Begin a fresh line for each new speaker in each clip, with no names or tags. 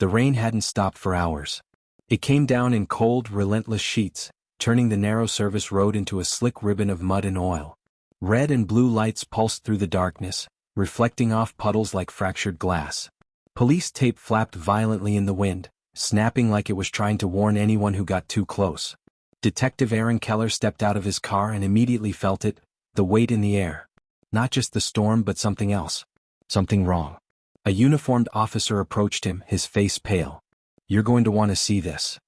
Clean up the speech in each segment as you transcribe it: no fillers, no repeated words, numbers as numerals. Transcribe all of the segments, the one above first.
The rain hadn't stopped for hours. It came down in cold, relentless sheets, turning the narrow service road into a slick ribbon of mud and oil. Red and blue lights pulsed through the darkness, reflecting off puddles like fractured glass. Police tape flapped violently in the wind, snapping like it was trying to warn anyone who got too close. Detective Aaron Keller stepped out of his car and immediately felt it, the weight in the air. Not just the storm but something else. Something wrong. A uniformed officer approached him, his face pale. "You're going to want to see this."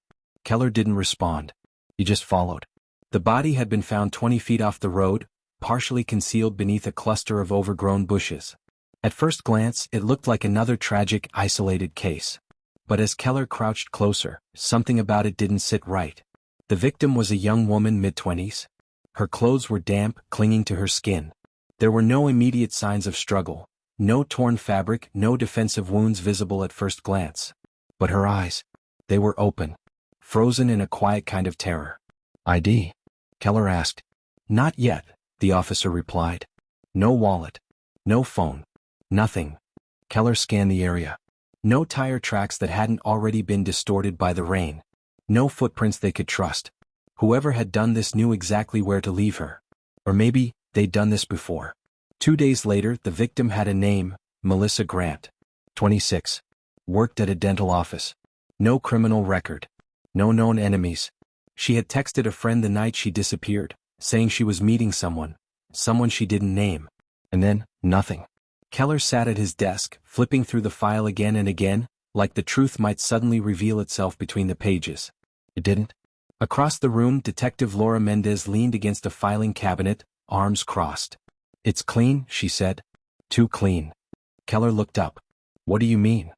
Keller didn't respond. He just followed. The body had been found 20 feet off the road, partially concealed beneath a cluster of overgrown bushes. At first glance, it looked like another tragic, isolated case. But as Keller crouched closer, something about it didn't sit right. The victim was a young woman mid-20s. Her clothes were damp, clinging to her skin. There were no immediate signs of struggle, no torn fabric, no defensive wounds visible at first glance. But her eyes, they were open, frozen in a quiet kind of terror. "ID?" Keller asked. "Not yet," the officer replied. "No wallet. No phone. Nothing." Keller scanned the area. No tire tracks that hadn't already been distorted by the rain. No footprints they could trust. Whoever had done this knew exactly where to leave her. Or maybe they'd done this before. 2 days later, the victim had a name, Melissa Grant. 26. Worked at a dental office. No criminal record. No known enemies. She had texted a friend the night she disappeared, saying she was meeting someone she didn't name. And then, nothing. Keller sat at his desk, flipping through the file again and again, like the truth might suddenly reveal itself between the pages. It didn't. Across the room, Detective Laura Mendez leaned against a filing cabinet, arms crossed. "It's clean," she said. "Too clean." Keller looked up. "What do you mean?"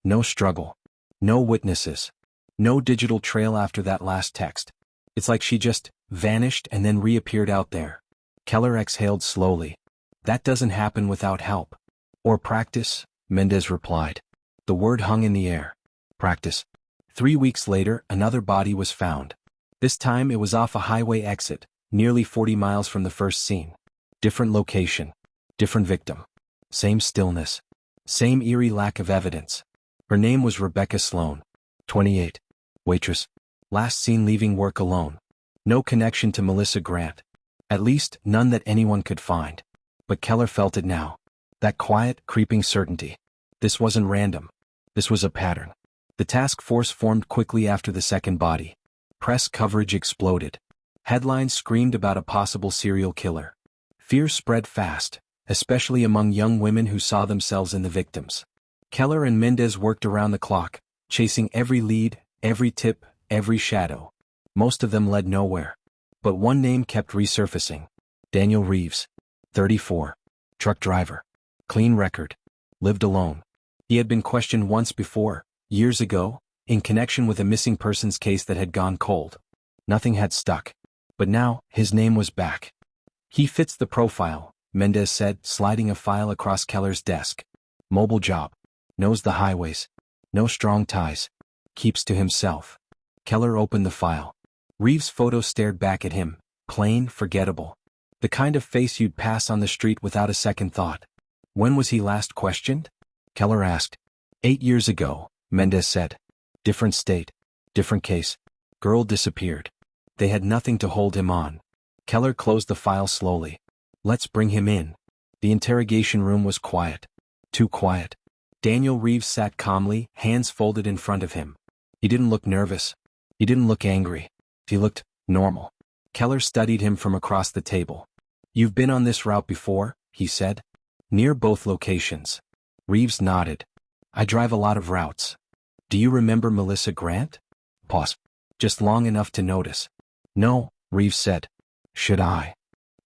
"No struggle. No witnesses. No digital trail after that last text. It's like she just vanished and then reappeared out there." Keller exhaled slowly. "That doesn't happen without help. Or practice," Mendez replied. The word hung in the air. Practice. 3 weeks later, another body was found. This time it was off a highway exit, nearly 40 miles from the first scene. Different location. Different victim. Same stillness. Same eerie lack of evidence. Her name was Rebecca Sloan. 28. Waitress. Last seen leaving work alone. No connection to Melissa Grant. At least, none that anyone could find. But Keller felt it now. That quiet, creeping certainty. This wasn't random. This was a pattern. The task force formed quickly after the second body. Press coverage exploded. Headlines screamed about a possible serial killer. Fear spread fast, especially among young women who saw themselves in the victims. Keller and Mendez worked around the clock, chasing every lead, every tip, every shadow. Most of them led nowhere. But one name kept resurfacing. Daniel Reeves. 34. Truck driver. Clean record. Lived alone. He had been questioned once before, years ago, in connection with a missing persons case that had gone cold. Nothing had stuck. But now, his name was back. "He fits the profile," Mendez said, sliding a file across Keller's desk. "Mobile job. Knows the highways. No strong ties. Keeps to himself." Keller opened the file. Reeves' photo stared back at him, plain, forgettable. The kind of face you'd pass on the street without a second thought. "When was he last questioned?" Keller asked. 8 years ago, Mendez said. "Different state. Different case. Girl disappeared." They had nothing to hold him on. Keller closed the file slowly. "Let's bring him in." The interrogation room was quiet. Too quiet. Daniel Reeves sat calmly, hands folded in front of him. He didn't look nervous. He didn't look angry. He looked normal. Keller studied him from across the table. "You've been on this route before," he said. "Near both locations." Reeves nodded. "I drive a lot of routes." "Do you remember Melissa Grant?" Pause. "Just long enough to notice." "No," Reeves said. "Should I?"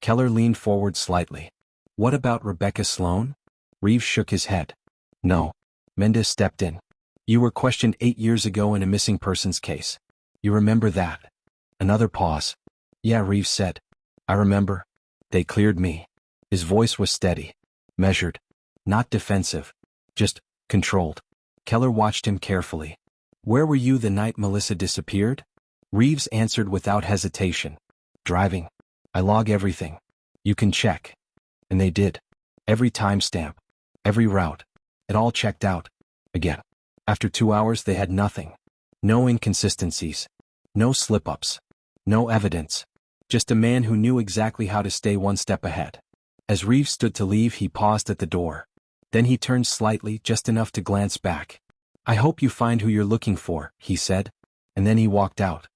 Keller leaned forward slightly. "What about Rebecca Sloan?" Reeves shook his head. "No." Mendez stepped in. "You were questioned 8 years ago in a missing persons case. You remember that?" Another pause. "Yeah," Reeves said. "I remember. They cleared me." His voice was steady. Measured. Not defensive. Just controlled. Keller watched him carefully. "Where were you the night Melissa disappeared?" Reeves answered without hesitation. "Driving. I log everything. You can check." And they did. Every timestamp. Every route. It all checked out. Again. After 2 hours they had nothing. No inconsistencies. No slip-ups. No evidence. Just a man who knew exactly how to stay one step ahead. As Reeves stood to leave, he paused at the door. Then he turned slightly, just enough to glance back. "I hope you find who you're looking for," he said. And then he walked out.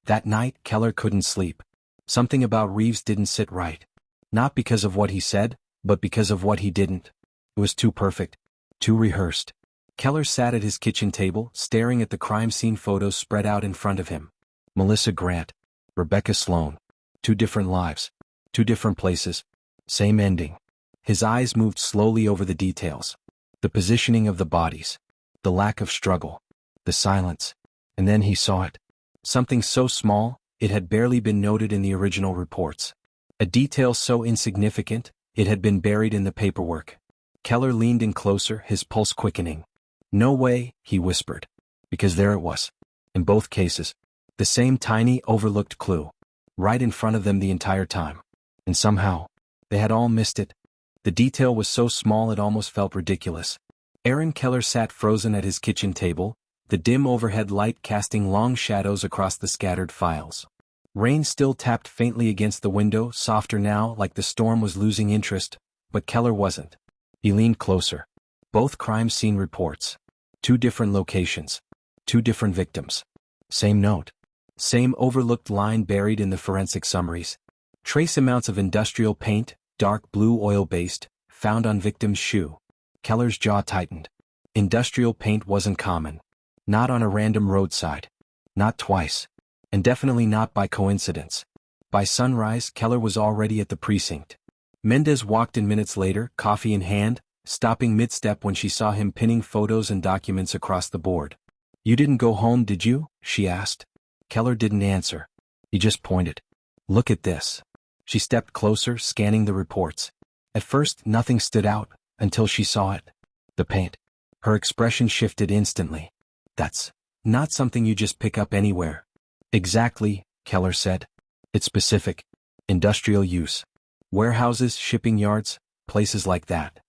That night, Keller couldn't sleep. Something about Reeves didn't sit right. Not because of what he said, but because of what he didn't. It was too perfect. Too rehearsed. Keller sat at his kitchen table, staring at the crime scene photos spread out in front of him. Melissa Grant. Rebecca Sloan. 2 different lives. 2 different places. Same ending. His eyes moved slowly over the details. The positioning of the bodies. The lack of struggle. The silence. And then he saw it. Something so small, it had barely been noted in the original reports. A detail so insignificant, it had been buried in the paperwork. Keller leaned in closer, his pulse quickening. "No way," he whispered. Because there it was. In both cases. The same tiny, overlooked clue. Right in front of them the entire time. And somehow, they had all missed it. The detail was so small it almost felt ridiculous. Aaron Keller sat frozen at his kitchen table, the dim overhead light casting long shadows across the scattered files. Rain still tapped faintly against the window, softer now, like the storm was losing interest, but Keller wasn't. He leaned closer. Both crime scene reports. 2 different locations. 2 different victims. Same note. Same overlooked line buried in the forensic summaries. Trace amounts of industrial paint, dark blue oil-based, found on victim's shoe. Keller's jaw tightened. Industrial paint wasn't common. Not on a random roadside. Not twice. And definitely not by coincidence. By sunrise, Keller was already at the precinct. Mendez walked in minutes later, coffee in hand, stopping mid-step when she saw him pinning photos and documents across the board. "You didn't go home, did you?" she asked. Keller didn't answer. He just pointed. "Look at this." She stepped closer, scanning the reports. At first, nothing stood out, until she saw it. The paint. Her expression shifted instantly. "That's not something you just pick up anywhere." "Exactly," Keller said. "It's specific. Industrial use. Warehouses, shipping yards, places like that."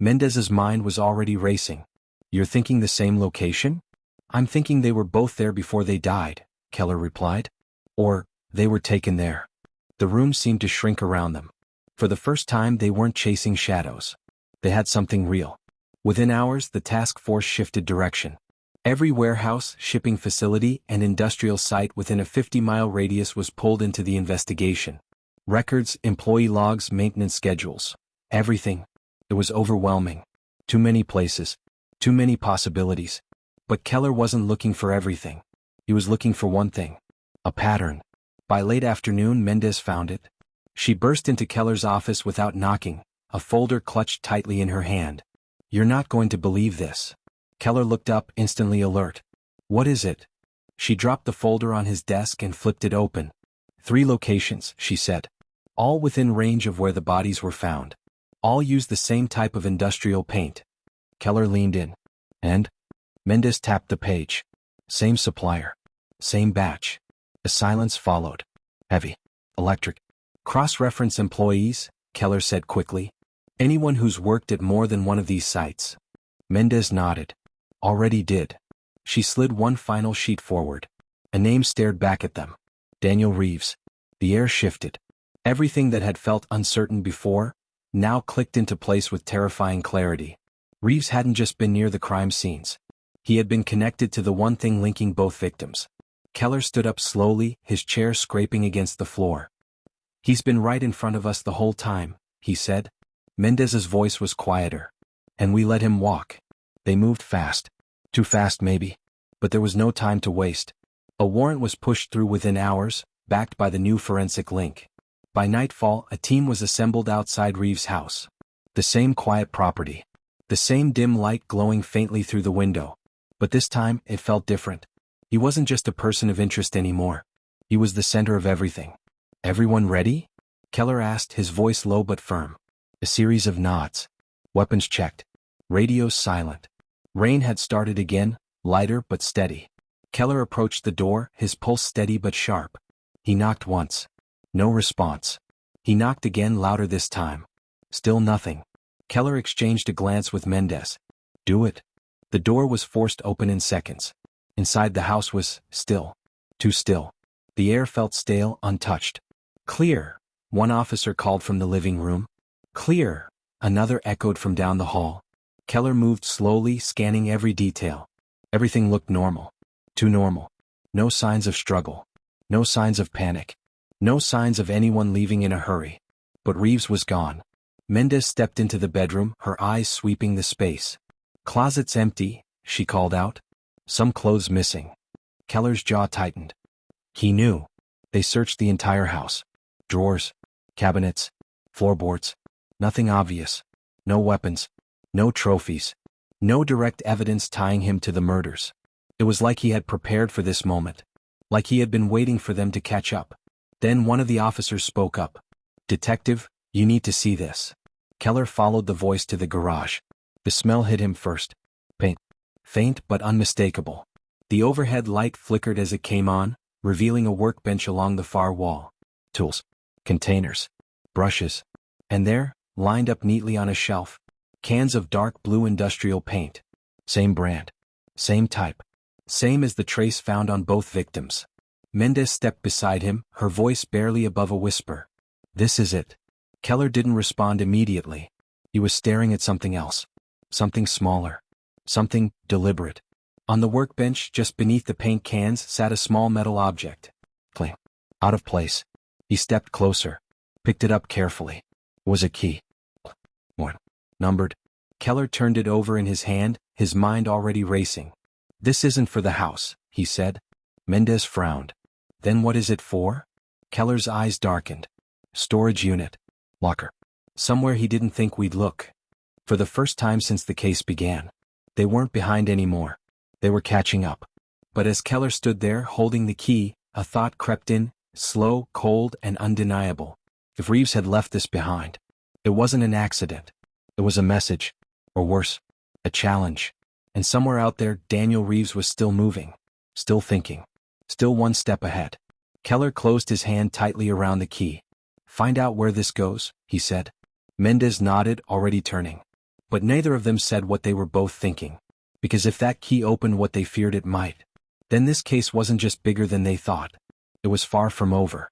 Mendez's mind was already racing. "You're thinking the same location?" "I'm thinking they were both there before they died," Keller replied. "Or, they were taken there." The room seemed to shrink around them. For the first time they weren't chasing shadows. They had something real. Within hours the task force shifted direction. Every warehouse, shipping facility, and industrial site within a 50-mile radius was pulled into the investigation. Records, employee logs, maintenance schedules. Everything. It was overwhelming. Too many places. Too many possibilities. But Keller wasn't looking for everything. He was looking for one thing. A pattern. By late afternoon, Mendez found it. She burst into Keller's office without knocking, a folder clutched tightly in her hand. "You're not going to believe this." Keller looked up, instantly alert. "What is it?" She dropped the folder on his desk and flipped it open. 3 locations, she said. All within range of where the bodies were found. All used the same type of industrial paint. Keller leaned in. "And?" Mendez tapped the page. "Same supplier. Same batch." A silence followed. "Heavy. Electric. Cross-reference employees," Keller said quickly. "Anyone who's worked at more than one of these sites." Mendez nodded. "Already did." She slid one final sheet forward. A name stared back at them. Daniel Reeves. The air shifted. Everything that had felt uncertain before, now clicked into place with terrifying clarity. Reeves hadn't just been near the crime scenes. He had been connected to the one thing linking both victims. Keller stood up slowly, his chair scraping against the floor. "He's been right in front of us the whole time," he said. Mendez's voice was quieter. "And we let him walk." They moved fast. Too fast maybe. But there was no time to waste. A warrant was pushed through within hours, backed by the new forensic link. By nightfall, a team was assembled outside Reeves' house. The same quiet property. The same dim light glowing faintly through the window. But this time, it felt different. He wasn't just a person of interest anymore. He was the center of everything. "Everyone ready?" Keller asked, his voice low but firm. A series of nods. Weapons checked. Radios silent. Rain had started again, lighter but steady. Keller approached the door, his pulse steady but sharp. He knocked once. No response. He knocked again, louder this time. Still nothing. Keller exchanged a glance with Mendez. "Do it." The door was forced open in seconds. Inside the house was still. Too still. The air felt stale, untouched. Clear, one officer called from the living room. Clear, another echoed from down the hall. Keller moved slowly, scanning every detail. Everything looked normal. Too normal. No signs of struggle. No signs of panic. No signs of anyone leaving in a hurry. But Reeves was gone. Mendez stepped into the bedroom, her eyes sweeping the space. "Closet's empty," she called out. "Some clothes missing." Keller's jaw tightened. He knew. They searched the entire house. Drawers, cabinets, floorboards. Nothing obvious. No weapons. No trophies. No direct evidence tying him to the murders. It was like he had prepared for this moment. Like he had been waiting for them to catch up. Then one of the officers spoke up. "Detective, you need to see this." Keller followed the voice to the garage. The smell hit him first. Paint. Faint but unmistakable. The overhead light flickered as it came on, revealing a workbench along the far wall. Tools. Containers. Brushes. And there, lined up neatly on a shelf, cans of dark blue industrial paint. Same brand. Same type. Same as the trace found on both victims. Mendez stepped beside him, her voice barely above a whisper. "This is it." Keller didn't respond immediately. He was staring at something else. Something smaller. Something deliberate. On the workbench, just beneath the paint cans, sat a small metal object. Cling. Out of place. He stepped closer. Picked it up carefully. It was a key. One. Numbered. Keller turned it over in his hand, his mind already racing. "This isn't for the house," he said. Mendez frowned. "Then what is it for?" Keller's eyes darkened. "Storage unit. Locker. Somewhere he didn't think we'd look." For the first time since the case began. They weren't behind anymore. They were catching up. But as Keller stood there holding the key, a thought crept in, slow, cold, and undeniable. If Reeves had left this behind, it wasn't an accident. It was a message. Or worse, a challenge. And somewhere out there, Daniel Reeves was still moving. Still thinking. Still one step ahead. Keller closed his hand tightly around the key. "Find out where this goes," he said. Mendez nodded, already turning. But neither of them said what they were both thinking. Because if that key opened what they feared it might, then this case wasn't just bigger than they thought. It was far from over.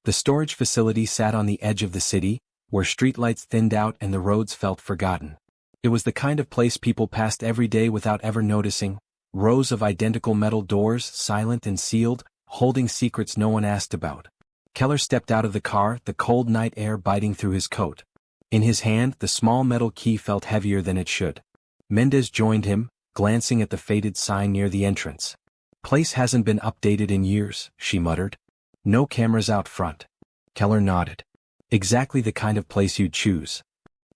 The storage facility sat on the edge of the city, where streetlights thinned out and the roads felt forgotten. It was the kind of place people passed every day without ever noticing. Rows of identical metal doors, silent and sealed, holding secrets no one asked about. Keller stepped out of the car, the cold night air biting through his coat. In his hand, the small metal key felt heavier than it should. Mendez joined him, glancing at the faded sign near the entrance. "Place hasn't been updated in years," she muttered. "No cameras out front." Keller nodded. "Exactly the kind of place you'd choose."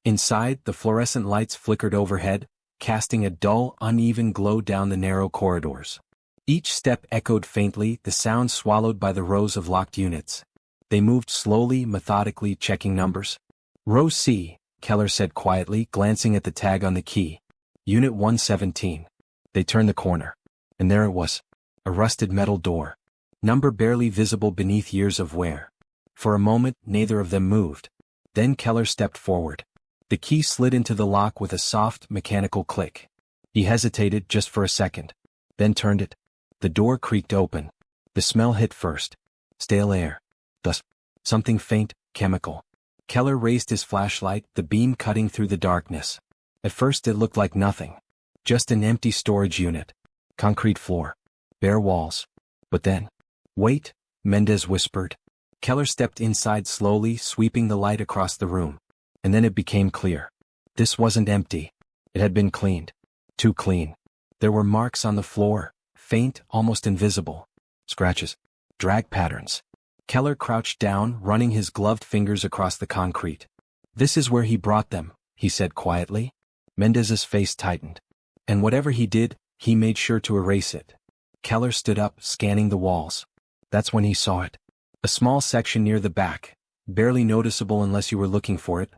Inside, the fluorescent lights flickered overhead, casting a dull, uneven glow down the narrow corridors. Each step echoed faintly, the sound swallowed by the rows of locked units. They moved slowly, methodically, checking numbers. "Row C," Keller said quietly, glancing at the tag on the key. "Unit 117. They turned the corner. And there it was. A rusted metal door. Number barely visible beneath years of wear. For a moment, neither of them moved. Then Keller stepped forward. The key slid into the lock with a soft, mechanical click. He hesitated just for a second. Then turned it. The door creaked open. The smell hit first. Stale air. Thus, something faint, chemical. Keller raised his flashlight, the beam cutting through the darkness. At first it looked like nothing. Just an empty storage unit. Concrete floor. Bare walls. But then... "Wait," Mendez whispered. Keller stepped inside slowly, sweeping the light across the room. And then it became clear. This wasn't empty. It had been cleaned. Too clean. There were marks on the floor, faint, almost invisible. Scratches. Drag patterns. Keller crouched down, running his gloved fingers across the concrete. "This is where he brought them," he said quietly. Mendez's face tightened. And whatever he did, he made sure to erase it. Keller stood up, scanning the walls. That's when he saw it. A small section near the back, barely noticeable unless you were looking for it.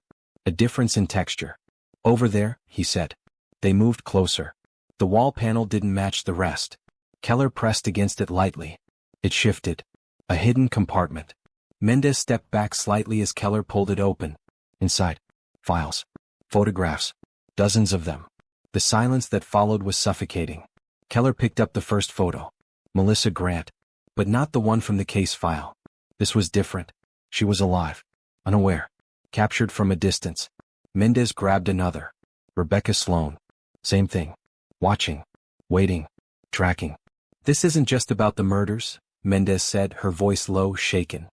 A difference in texture. "Over there," he said. They moved closer. The wall panel didn't match the rest. Keller pressed against it lightly. It shifted. A hidden compartment. Mendez stepped back slightly as Keller pulled it open. Inside. Files. Photographs. Dozens of them. The silence that followed was suffocating. Keller picked up the first photo. Melissa Grant. But not the one from the case file. This was different. She was alive. Unaware. Captured from a distance. Mendez grabbed another. Rebecca Sloan. Same thing. Watching. Waiting. Tracking. This isn't just about the murders, Mendez said, her voice low, shaken.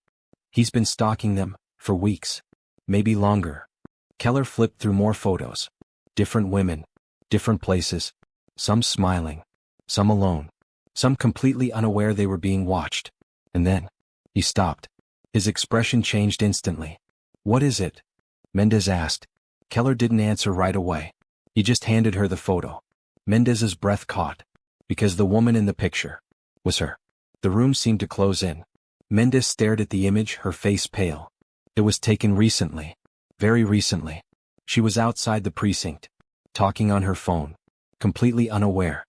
He's been stalking them, for weeks. Maybe longer. Keller flipped through more photos. Different women. Different places. Some smiling. Some alone. Some completely unaware they were being watched. And then, he stopped. His expression changed instantly. What is it? Mendez asked. Keller didn't answer right away. He just handed her the photo. Mendez's breath caught. Because the woman in the picture was her. The room seemed to close in. Mendez stared at the image, her face pale. It was taken recently. Very recently. She was outside the precinct. Talking on her phone. Completely unaware.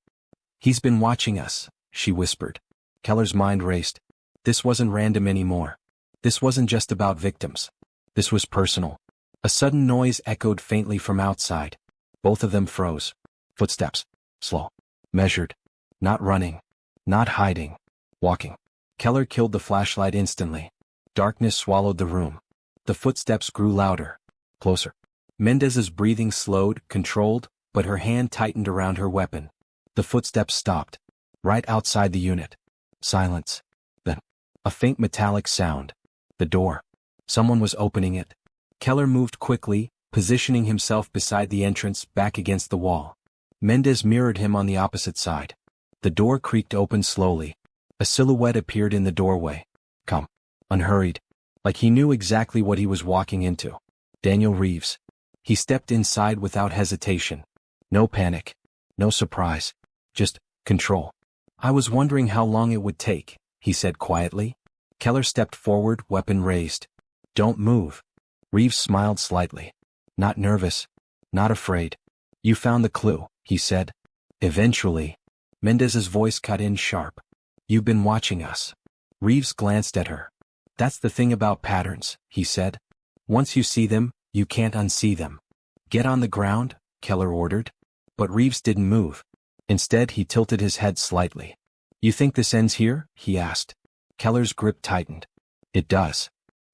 He's been watching us, she whispered. Keller's mind raced. This wasn't random anymore. This wasn't just about victims. This was personal. A sudden noise echoed faintly from outside. Both of them froze. Footsteps. Slow. Measured. Not running. Not hiding. Walking. Keller killed the flashlight instantly. Darkness swallowed the room. The footsteps grew louder. Closer. Mendez's breathing slowed, controlled, but her hand tightened around her weapon. The footsteps stopped. Right outside the unit. Silence. Then, a faint metallic sound. The door. Someone was opening it. Keller moved quickly, positioning himself beside the entrance, back against the wall. Mendez mirrored him on the opposite side. The door creaked open slowly. A silhouette appeared in the doorway. Come. Unhurried. Like he knew exactly what he was walking into. Daniel Reeves. He stepped inside without hesitation. No panic. No surprise. Just control. I was wondering how long it would take, he said quietly. Keller stepped forward, weapon raised. Don't move. Reeves smiled slightly. Not nervous. Not afraid. You found the clue, he said. Eventually. Mendez's voice cut in sharp. You've been watching us. Reeves glanced at her. That's the thing about patterns, he said. Once you see them, you can't unsee them. Get on the ground, Keller ordered. But Reeves didn't move. Instead, he tilted his head slightly. You think this ends here? He asked. Keller's grip tightened. It does.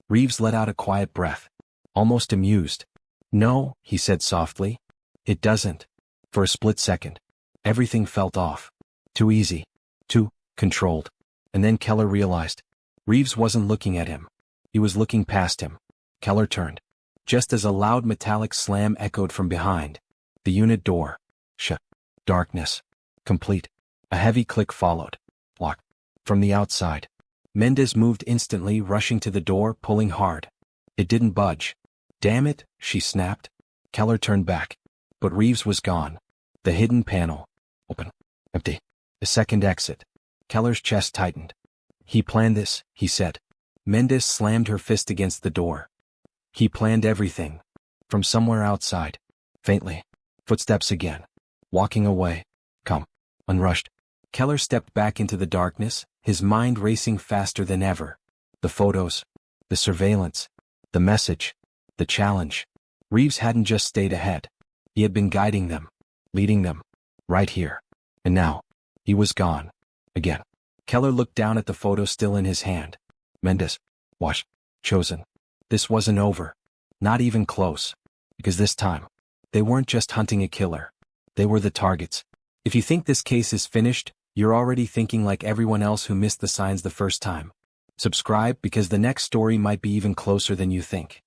Reeves let out a quiet breath. Almost amused. No, he said softly. It doesn't. For a split second. Everything felt off. Too easy. Too controlled. And then Keller realized. Reeves wasn't looking at him. He was looking past him. Keller turned. Just as a loud metallic slam echoed from behind. The unit door. Shut. Darkness. Complete. A heavy click followed. Locked. From the outside. Mendez moved instantly, rushing to the door, pulling hard. It didn't budge. Damn it, she snapped. Keller turned back. But Reeves was gone. The hidden panel. Open. Empty. A second exit. Keller's chest tightened. He planned this, he said. Mendez slammed her fist against the door. He planned everything. From somewhere outside. Faintly. Footsteps again. Walking away. Come. Unrushed. Keller stepped back into the darkness, his mind racing faster than ever. The photos. The surveillance. The message. The challenge. Reeves hadn't just stayed ahead. He had been guiding them. Leading them. Right here. And now. He was gone. Again. Keller looked down at the photo still in his hand. Mendez. Watch. Chosen. This wasn't over. Not even close. Because this time, they weren't just hunting a killer. They were the targets. If you think this case is finished, you're already thinking like everyone else who missed the signs the first time. Subscribe because the next story might be even closer than you think.